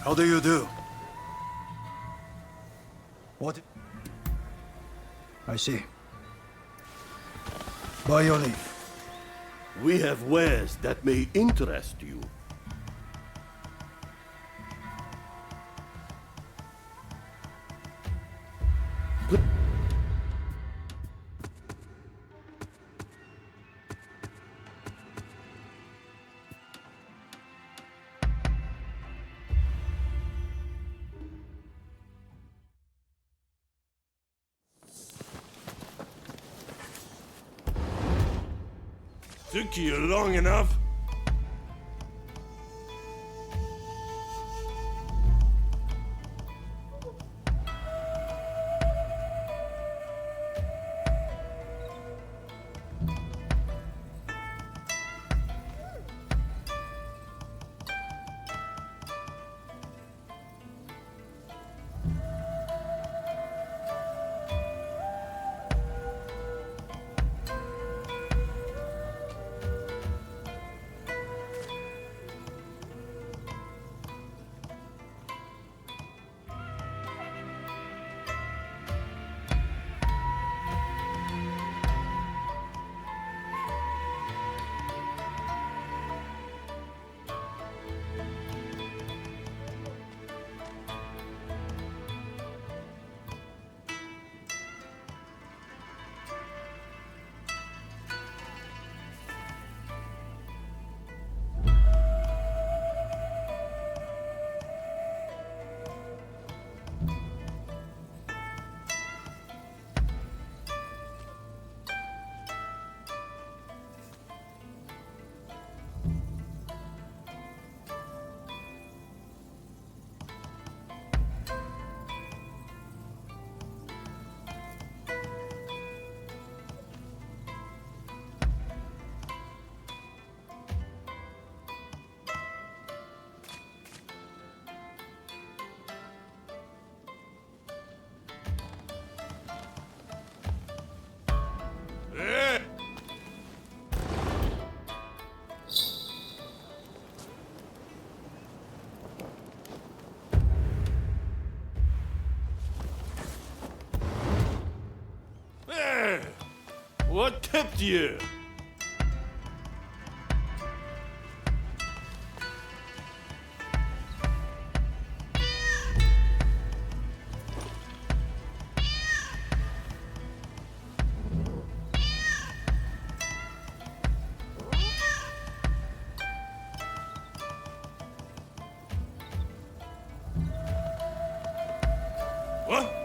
How do you do? What? I see. By your leave. We have wares that may interest you. Took you long enough? What kept you? What?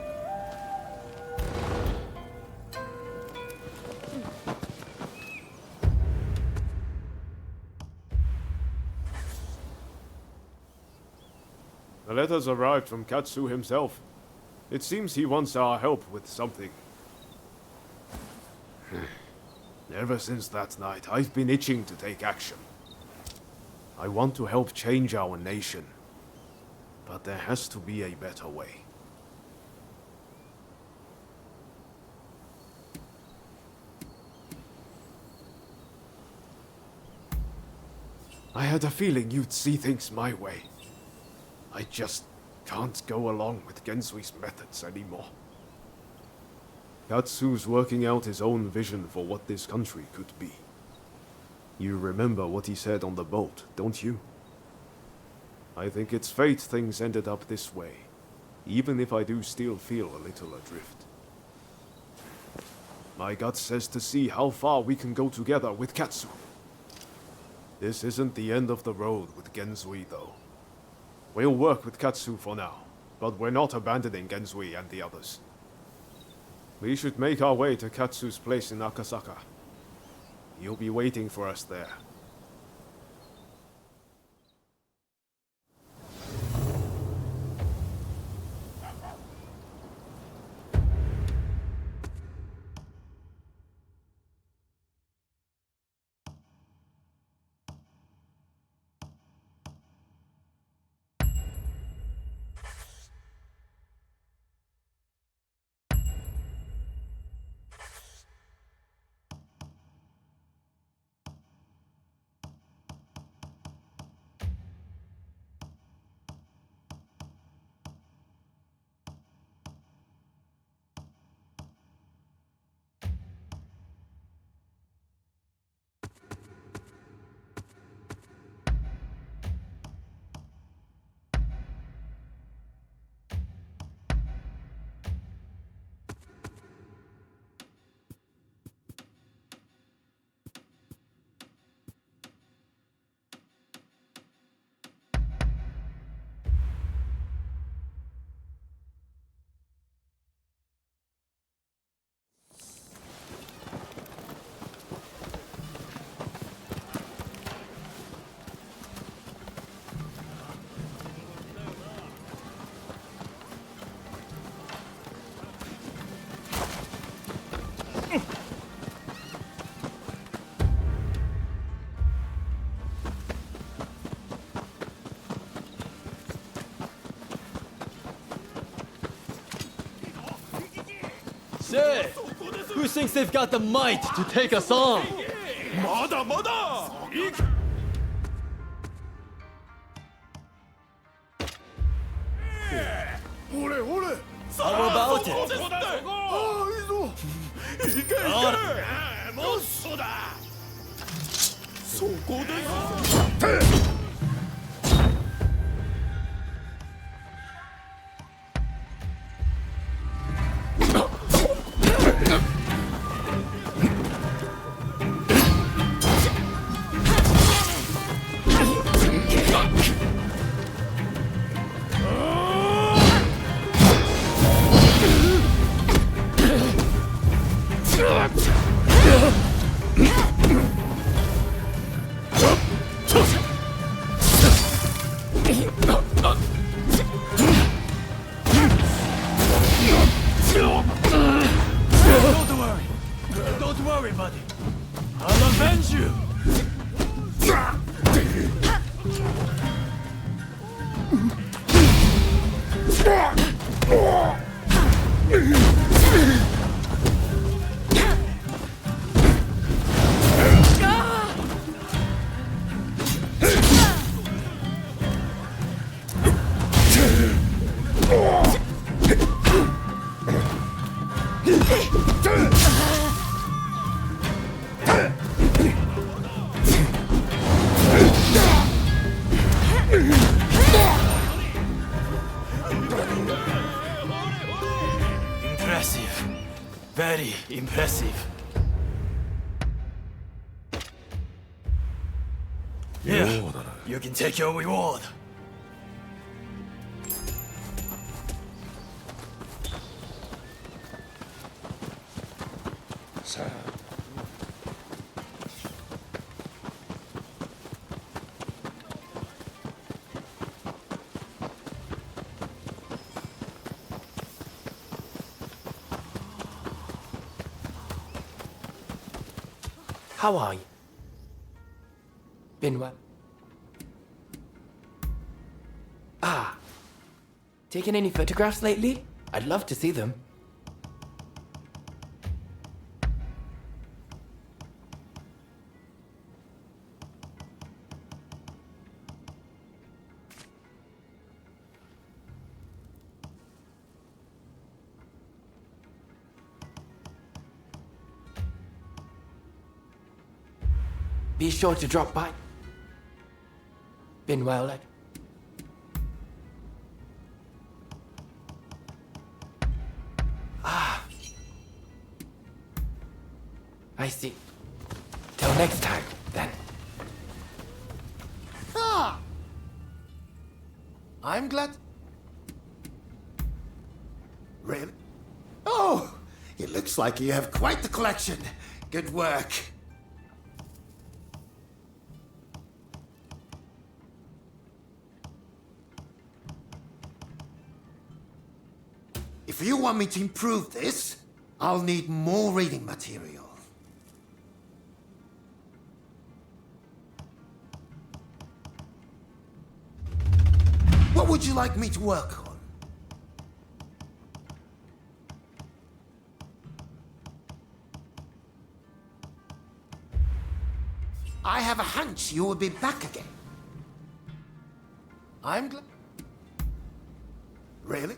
The letters arrived from Katsu himself. It seems he wants our help with something. Ever since that night, I've been itching to take action. I want to help change our nation. But there has to be a better way. I had a feeling you'd see things my way. I just can't go along with Gensui's methods anymore. Katsu's working out his own vision for what this country could be. You remember what he said on the boat, don't you? I think it's fate things ended up this way, even if I do still feel a little adrift. My gut says to see how far we can go together with Katsu. This isn't the end of the road with Genzui, though. We'll work with Katsu for now, but we're not abandoning Genzui and the others. We should make our way to Katsu's place in Akasaka. You'll be waiting for us there. Say, who thinks they've got the might to take us on? まだまだいく ほれほれ How about it? ああいいぞいけいけもうそうだそこです Don't worry, buddy. I'll avenge you. Impressive. Very impressive. Here, you can take your reward. How are you? Been well? Ah. Taken any photographs lately? I'd love to see them. Be sure to drop by. Been well, Ed? Ah. I see. Till next time, then. Ah! I'm glad. Really? Oh! It looks like you have quite the collection. Good work. If you want me to improve this, I'll need more reading material. What would you like me to work on? I have a hunch you will be back again. I'm glad. Really?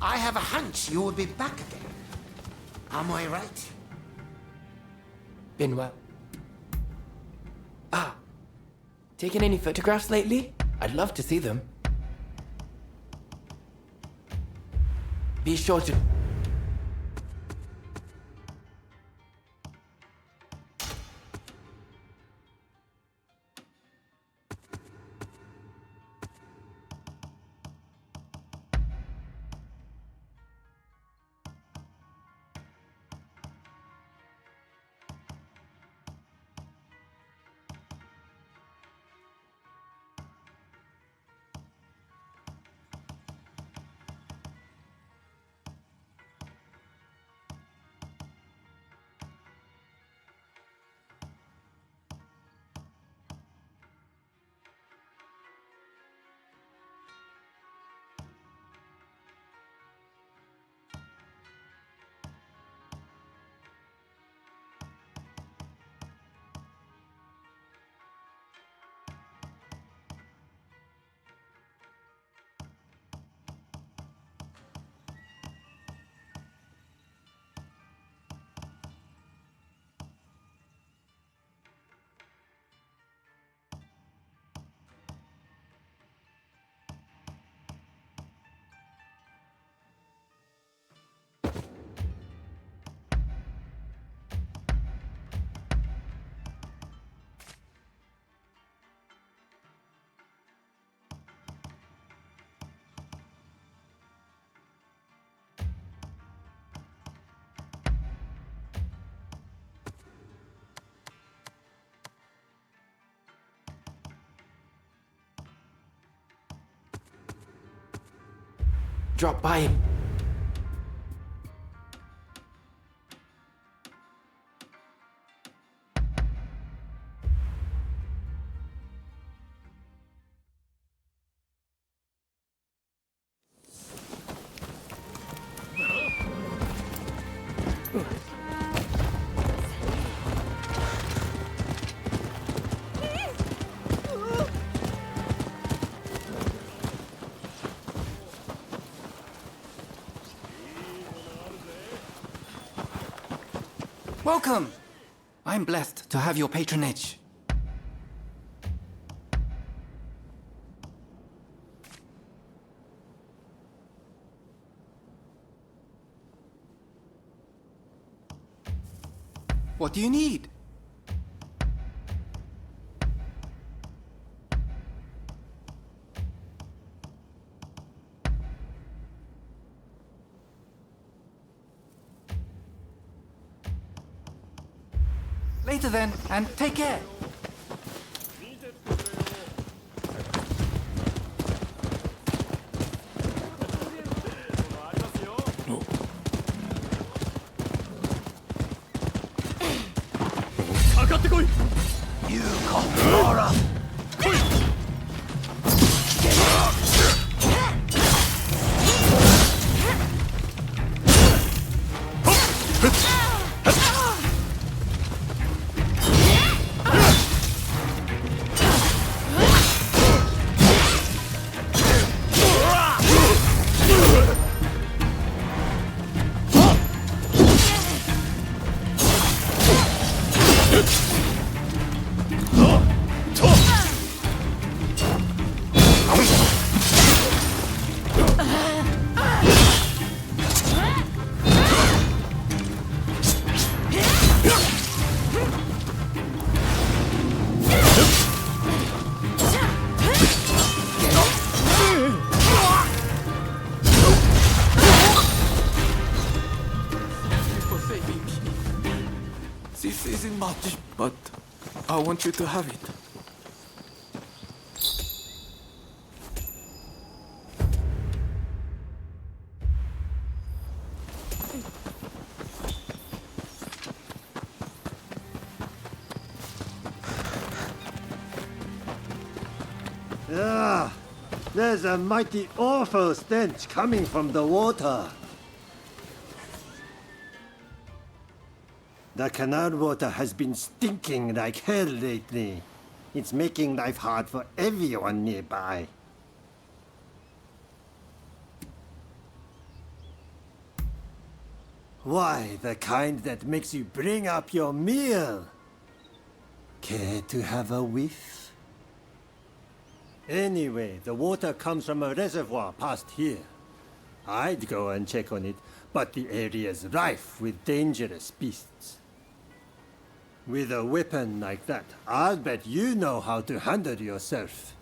I have a hunch you will be back again. Am I right? Been well? Ah. Taken any photographs lately? I'd love to see them. Be sure to... drop by. Welcome! I'm blessed to have your patronage. What do you need? Later then, and take care. This isn't much, but I want you to have it. Ah, there's a mighty awful stench coming from the water. The canal water has been stinking like hell lately. It's making life hard for everyone nearby. Why, the kind that makes you bring up your meal. Care to have a whiff? Anyway, the water comes from a reservoir past here. I'd go and check on it, but the area's rife with dangerous beasts. With a weapon like that, I'll bet you know how to handle yourself.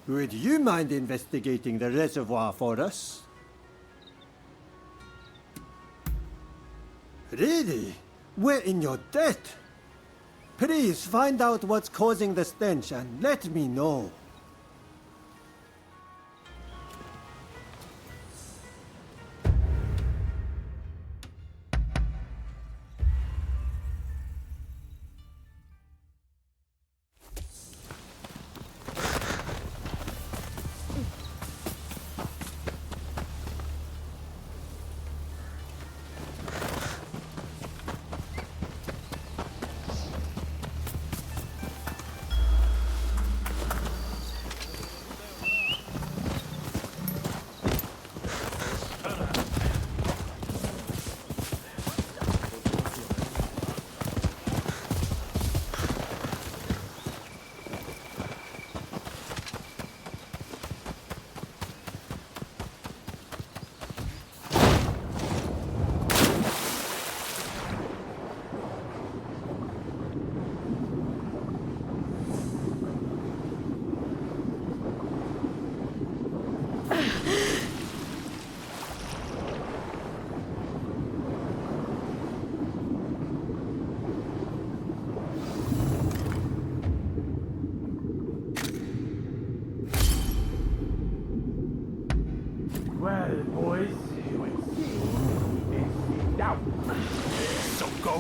Would you mind investigating the reservoir for us? Really? We're in your debt. Please find out what's causing the stench and let me know.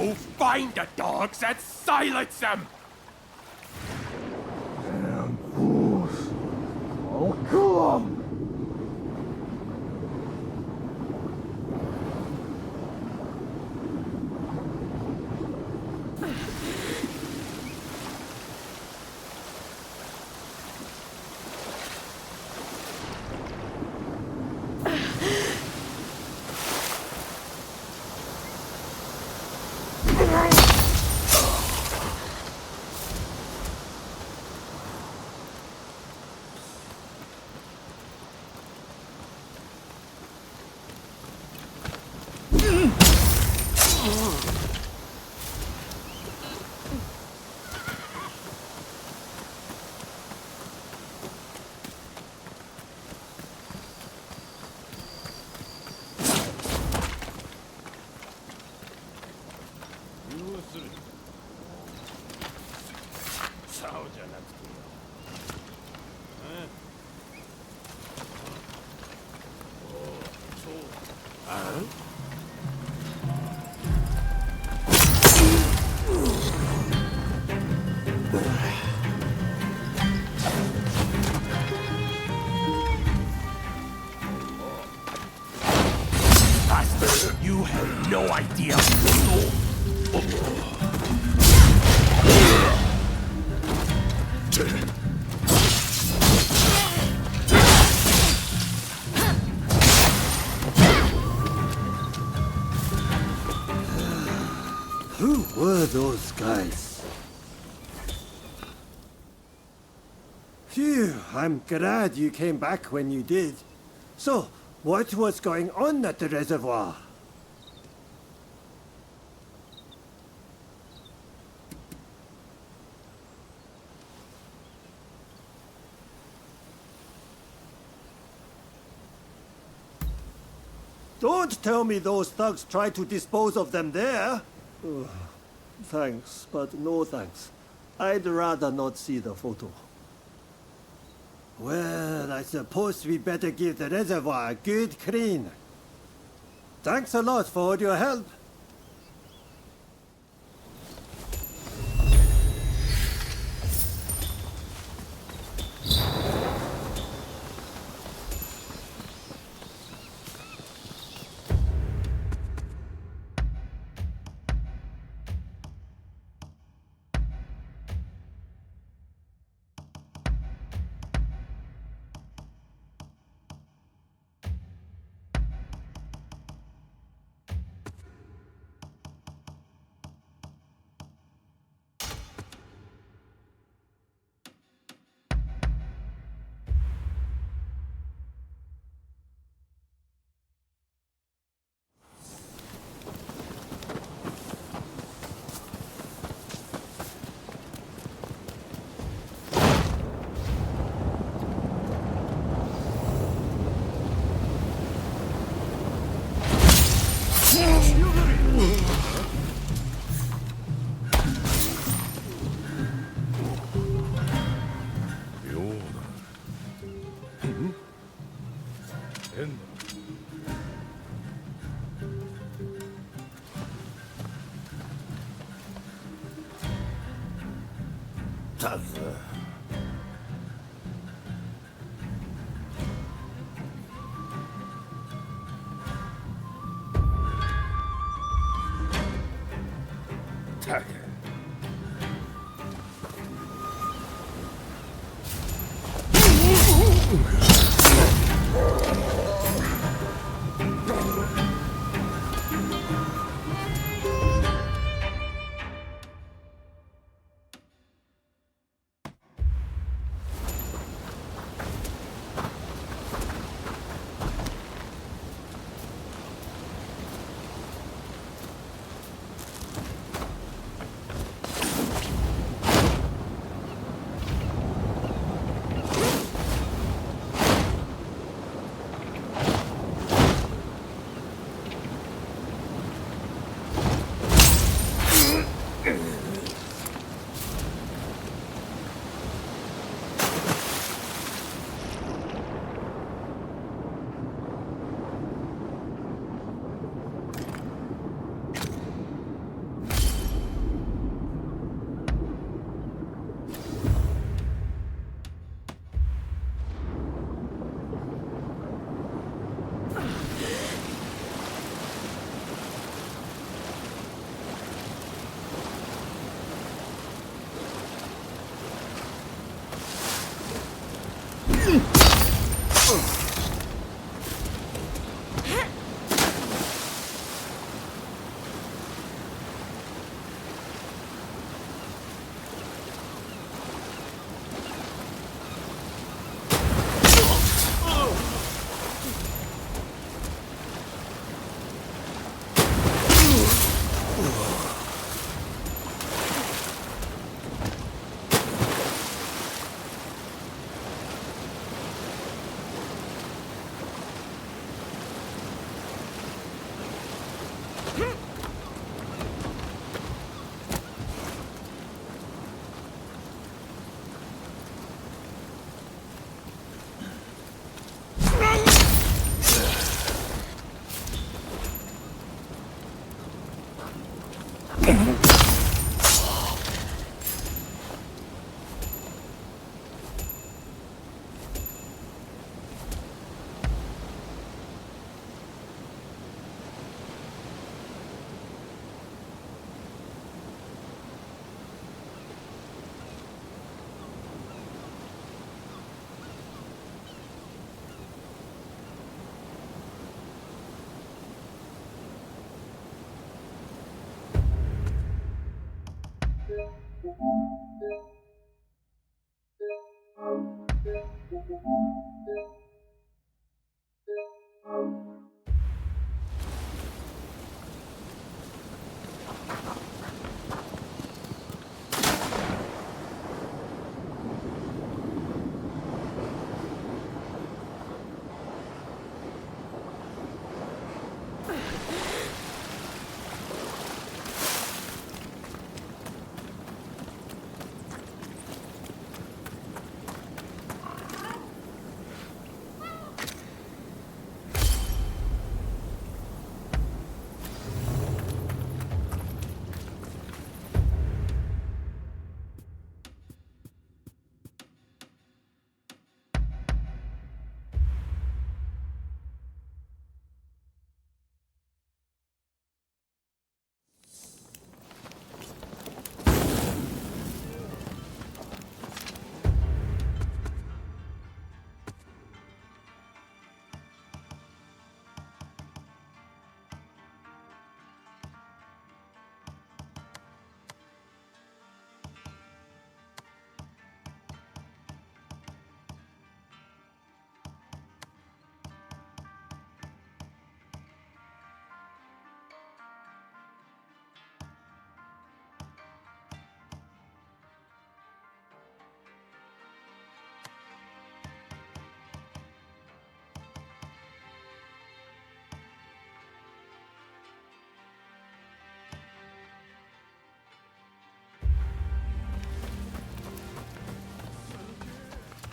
Go find the dogs and silence them! You have no idea. Who were those guys? Phew, I'm glad you came back when you did. So, what was going on at the reservoir? Don't tell me those thugs tried to dispose of them there. Ugh. Thanks, but no thanks. I'd rather not see the photo. Well, I suppose we better give the reservoir a good clean. Thanks a lot for all your help.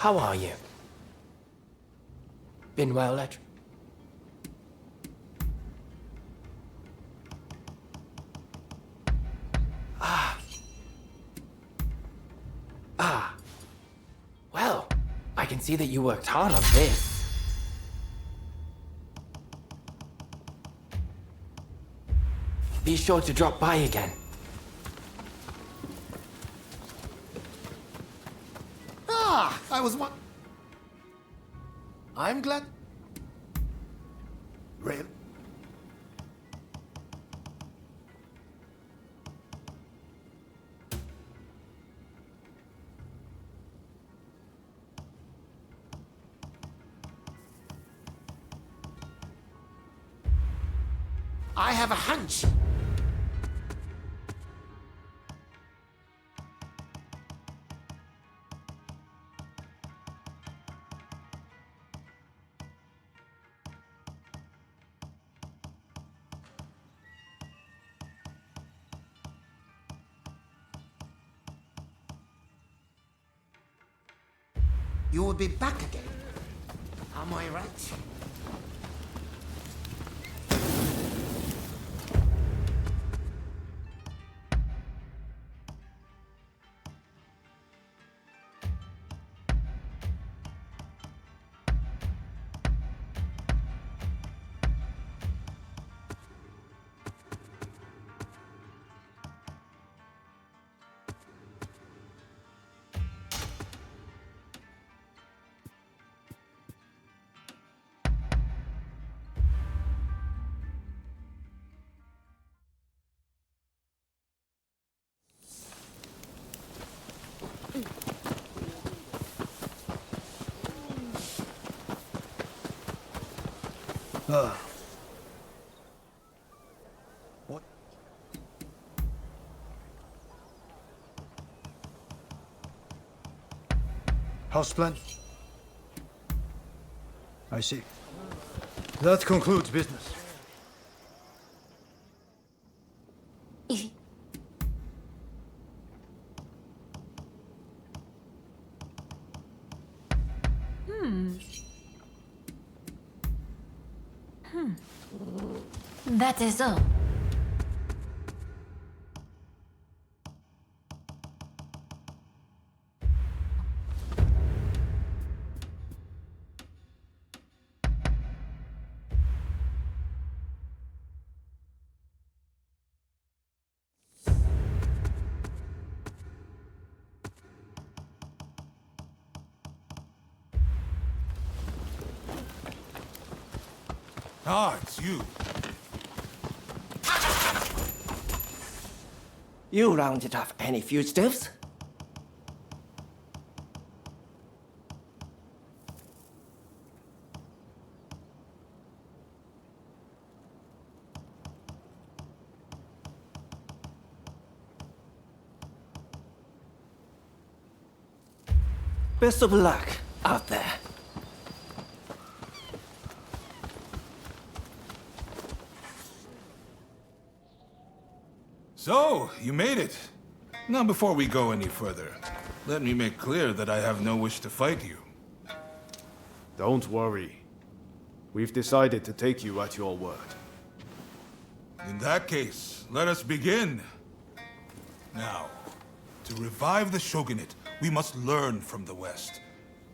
How are you? Been well, Ed? Well, I can see that you worked hard on this. Be sure to drop by again. I was one. I'm glad. Really? I have a hunch. You will be back again. Am I right? What? Houseplant? I see. That concludes business. That is all. Ah, it's you. You rounded off any fugitives? Best of luck out there. So, you made it. Now, before we go any further, let me make clear that I have no wish to fight you. Don't worry. We've decided to take you at your word. In that case, let us begin. Now, to revive the Shogunate, we must learn from the West,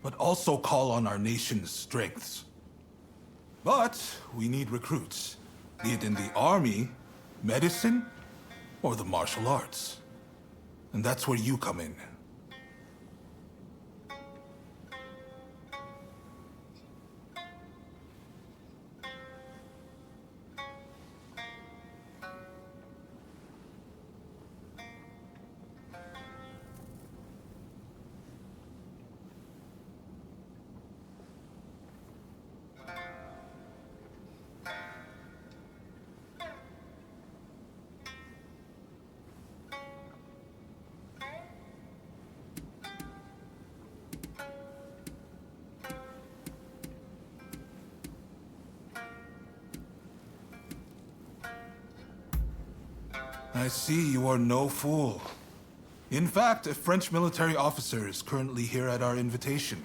but also call on our nation's strengths. But we need recruits, be it in the army, medicine, or the martial arts. And that's where you come in. I see you are no fool. In fact, a French military officer is currently here at our invitation,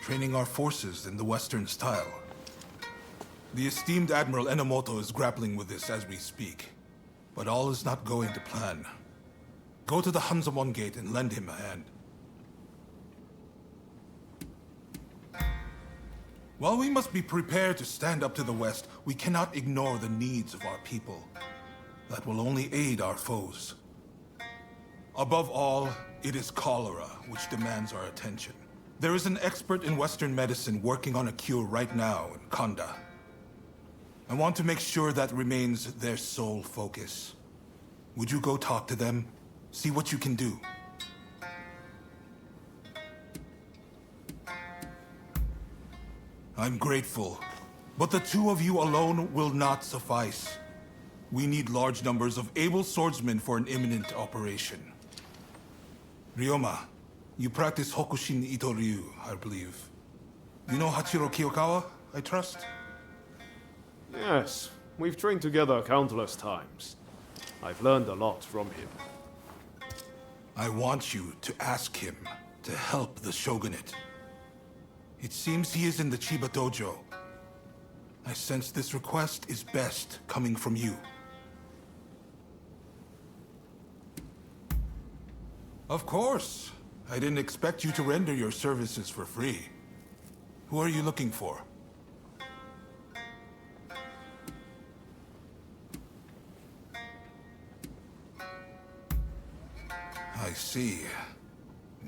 training our forces in the Western style. The esteemed Admiral Enomoto is grappling with this as we speak, but all is not going to plan. Go to the Hanzamon Gate and lend him a hand. While we must be prepared to stand up to the West, we cannot ignore the needs of our people. That will only aid our foes. Above all, it is cholera which demands our attention. There is an expert in Western medicine working on a cure right now in Kanda. I want to make sure that remains their sole focus. Would you go talk to them? See what you can do. I'm grateful, but the two of you alone will not suffice. We need large numbers of able swordsmen for an imminent operation. Ryoma, you practice Hokushin Ito-ryu, I believe. You know Hachiro Kiyokawa, I trust? Yes, we've trained together countless times. I've learned a lot from him. I want you to ask him to help the Shogunate. It seems he is in the Chiba Dojo. I sense this request is best coming from you. Of course. I didn't expect you to render your services for free. Who are you looking for? I see.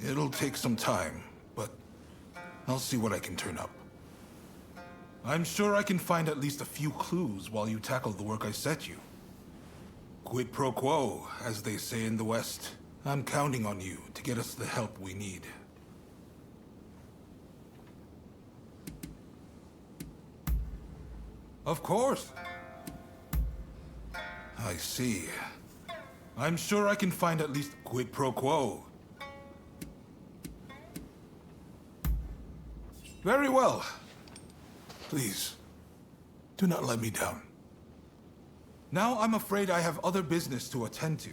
It'll take some time, but I'll see what I can turn up. I'm sure I can find at least a few clues while you tackle the work I set you. Quid pro quo, as they say in the West. I'm counting on you to get us the help we need. Of course. I see. I'm sure I can find at least quid pro quo. Very well. Please, do not let me down. Now I'm afraid I have other business to attend to.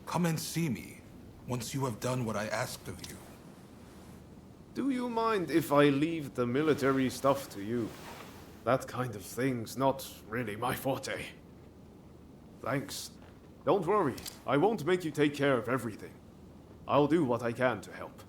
Come and see me once you have done what I asked of you. Do you mind if I leave the military stuff to you? That kind of thing's not really my forte. Thanks. Don't worry, I won't make you take care of everything. I'll do what I can to help.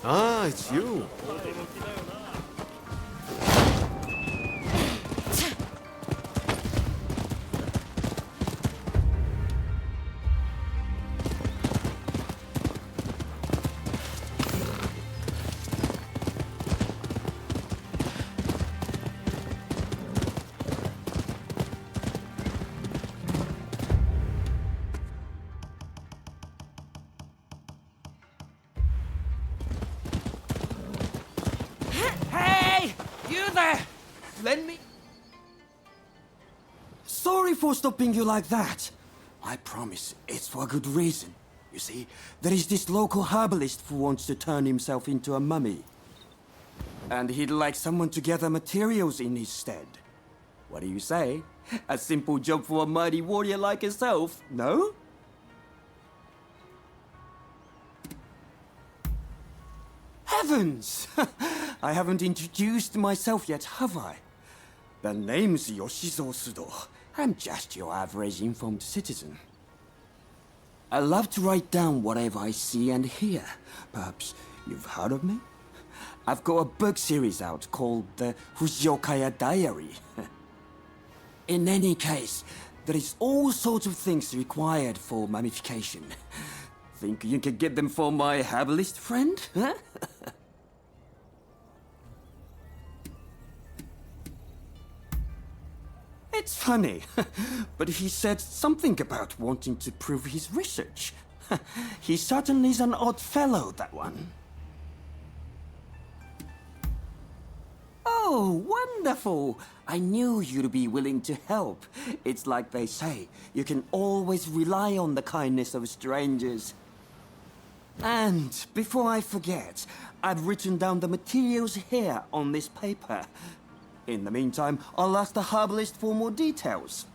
Ah, it's you. Hey! You there! Lend me... Sorry for stopping you like that. I promise it's for a good reason. You see, there is this local herbalist who wants to turn himself into a mummy. And he'd like someone to gather materials in his stead. What do you say? A simple job for a mighty warrior like yourself, no? Heavens! I haven't introduced myself yet, have I? The name's Yoshizo Sudo. I'm just your average informed citizen. I love to write down whatever I see and hear. Perhaps you've heard of me? I've got a book series out called the Fujiyokaya Diary. In any case, there is all sorts of things required for mummification. Think you can get them for my herbalist friend, huh? It's funny, but he said something about wanting to prove his research. He certainly is an odd fellow, that one. Oh, wonderful! I knew you'd be willing to help. It's like they say, you can always rely on the kindness of strangers. And before I forget, I've written down the materials here on this paper. In the meantime, I'll ask the herbalist for more details.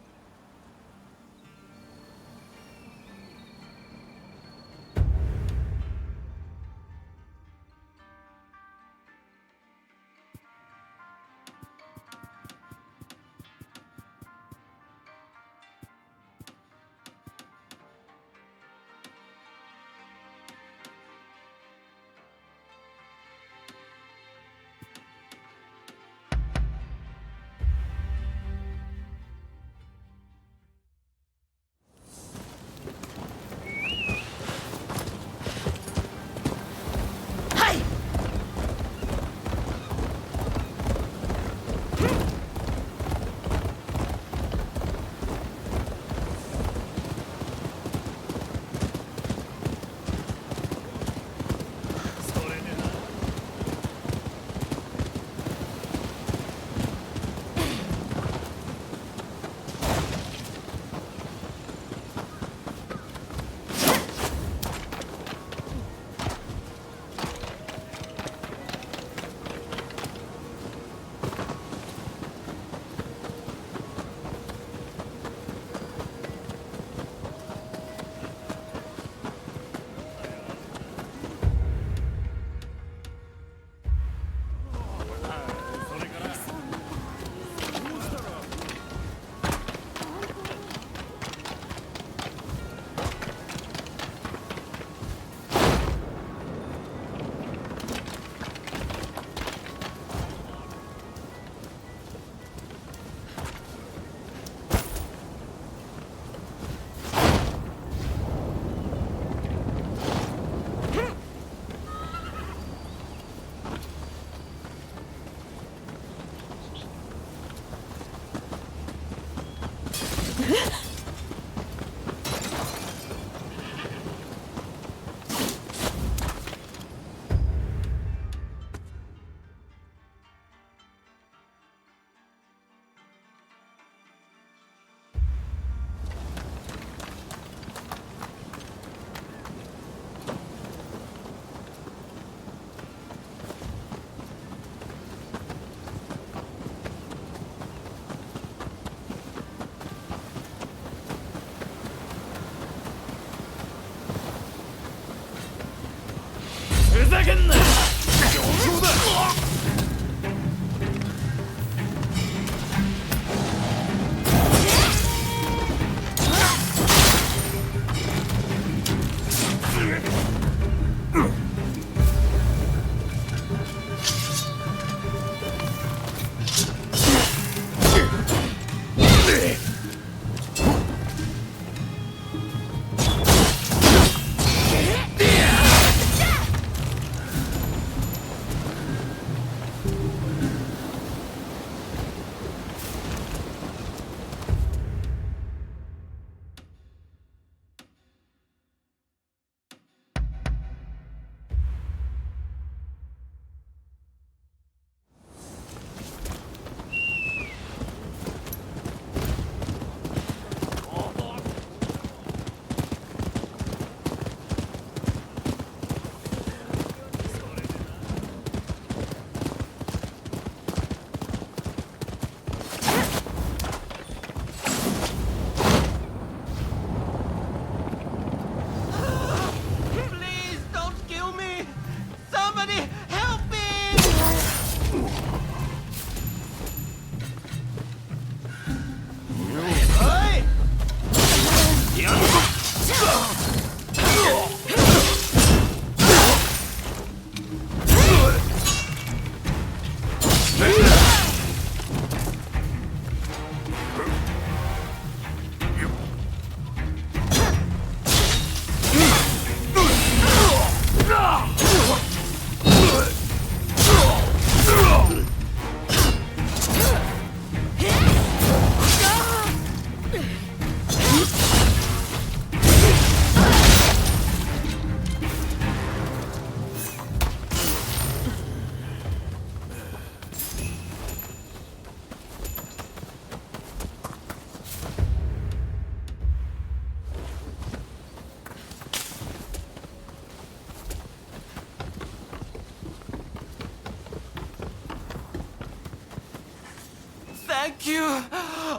Thank you!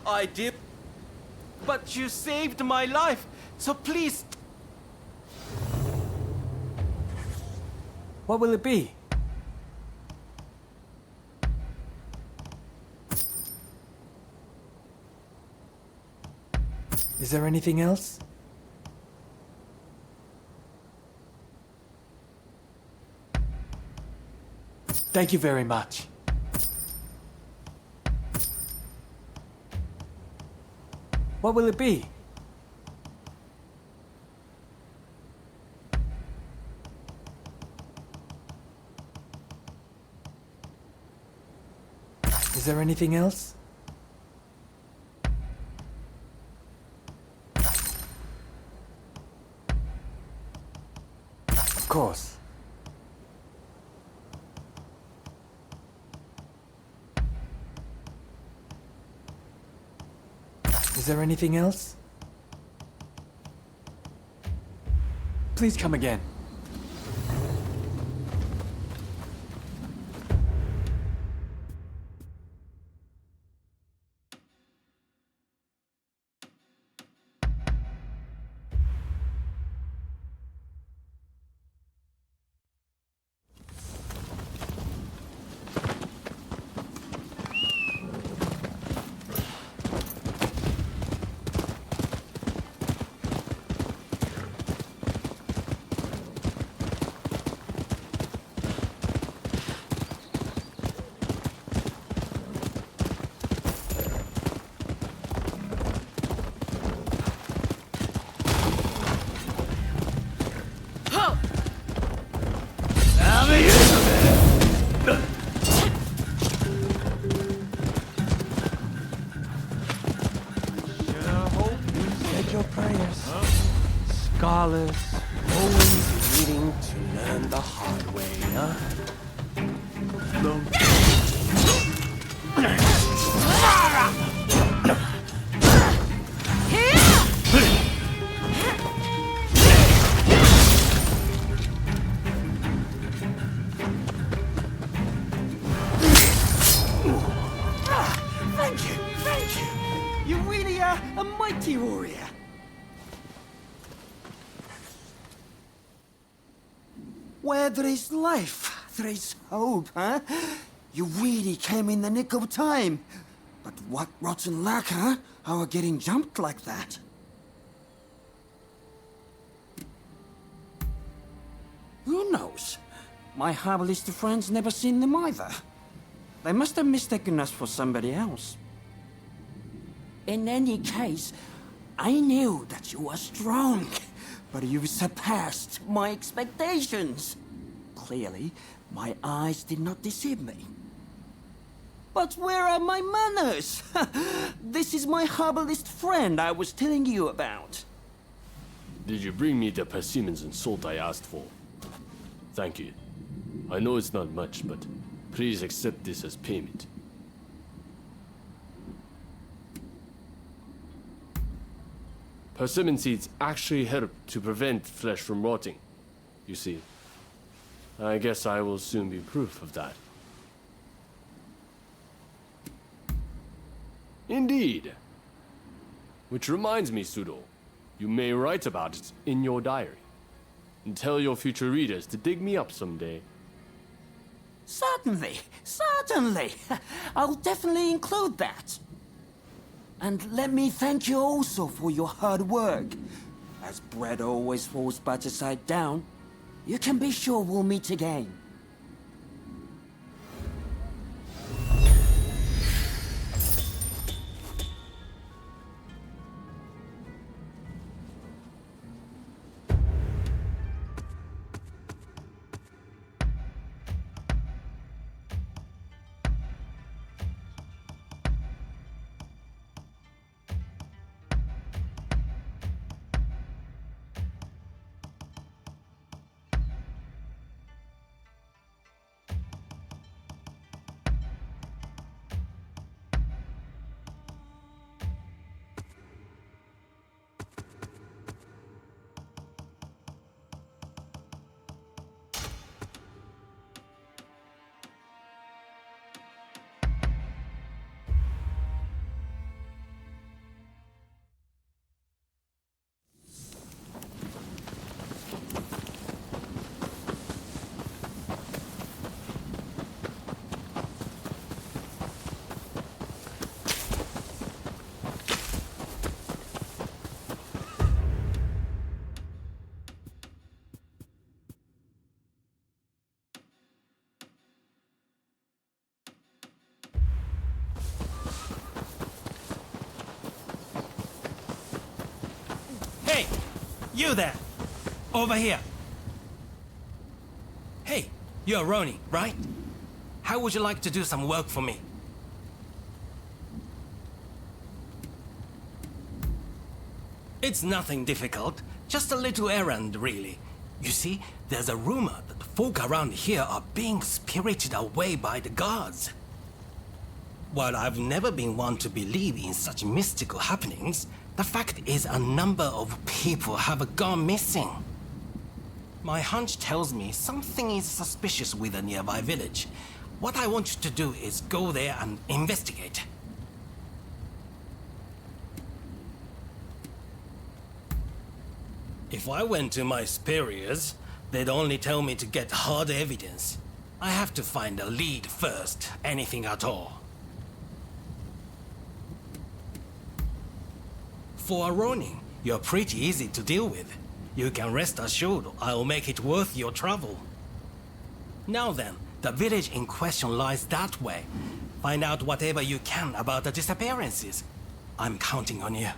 I did. But you saved my life, so please. What will it be? Is there anything else? Thank you very much. What will it be? Is there anything else? Of course. Is there anything else? Please come again. Scholars always needing to learn the hard way, huh? Thank you! You really are a mighty warrior! Where there is life, there is hope, huh? You really came in the nick of time. But what rotten luck, huh? How are getting jumped like that? Who knows? My herbalist friends never seen them either. They must have mistaken us for somebody else. In any case, I knew that you were strong, but you surpassed my expectations. Clearly, my eyes did not deceive me. But where are my manners? This is my herbalist friend I was telling you about. Did you bring me the persimmons and salt I asked for? Thank you. I know it's not much, but please accept this as payment. Persimmon seeds actually help to prevent flesh from rotting. You see, I guess I will soon be proof of that. Indeed. Which reminds me, Sudo, you may write about it in your diary. And tell your future readers to dig me up someday. Certainly, certainly. I'll definitely include that. And let me thank you also for your hard work. As bread always falls butter side down, you can be sure we'll meet again. Hey! You there! Over here! Hey, you're Ronin, right? How would you like to do some work for me? It's nothing difficult, just a little errand, really. You see, there's a rumor that folk around here are being spirited away by the gods. While I've never been one to believe in such mystical happenings, the fact is a number of people have gone missing. My hunch tells me something is suspicious with a nearby village. What I want you to do is go there and investigate. If I went to my superiors, they'd only tell me to get hard evidence. I have to find a lead first, anything at all. For a Ronin, you're pretty easy to deal with. You can rest assured I'll make it worth your trouble. Now then, the village in question lies that way. Find out whatever you can about the disappearances. I'm counting on you.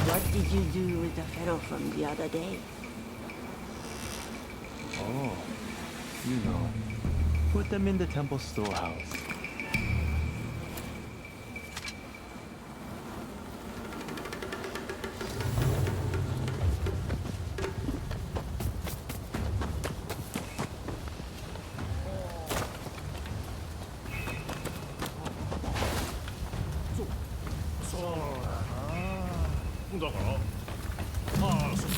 What did you do with the fellow from the other day? Oh, you know. Put them in the temple storehouse. だから。ああ、そうか。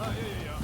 あ、いやいやいや。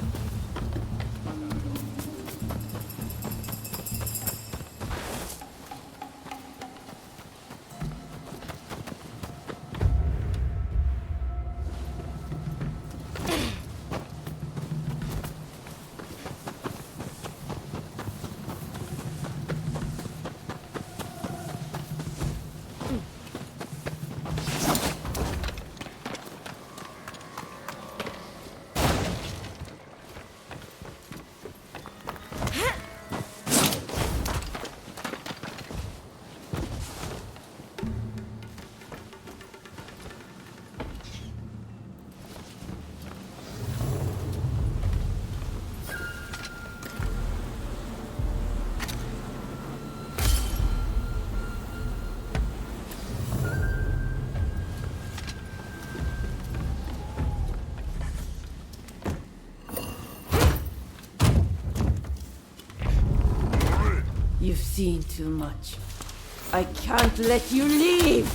You've seen too much. I can't let you leave!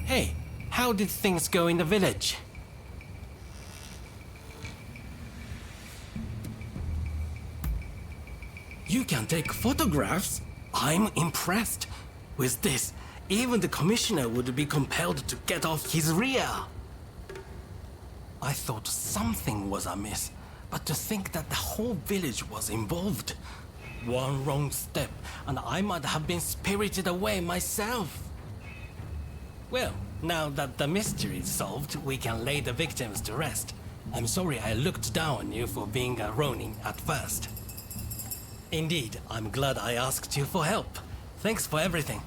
Hey, how did things go in the village? You can take photographs? I'm impressed. With this, even the commissioner would be compelled to get off his rear. I thought something was amiss, but to think that the whole village was involved. One wrong step, and I might have been spirited away myself. Well, now that the mystery is solved, we can lay the victims to rest. I'm sorry I looked down on you for being a Ronin at first. Indeed, I'm glad I asked you for help. Thanks for everything.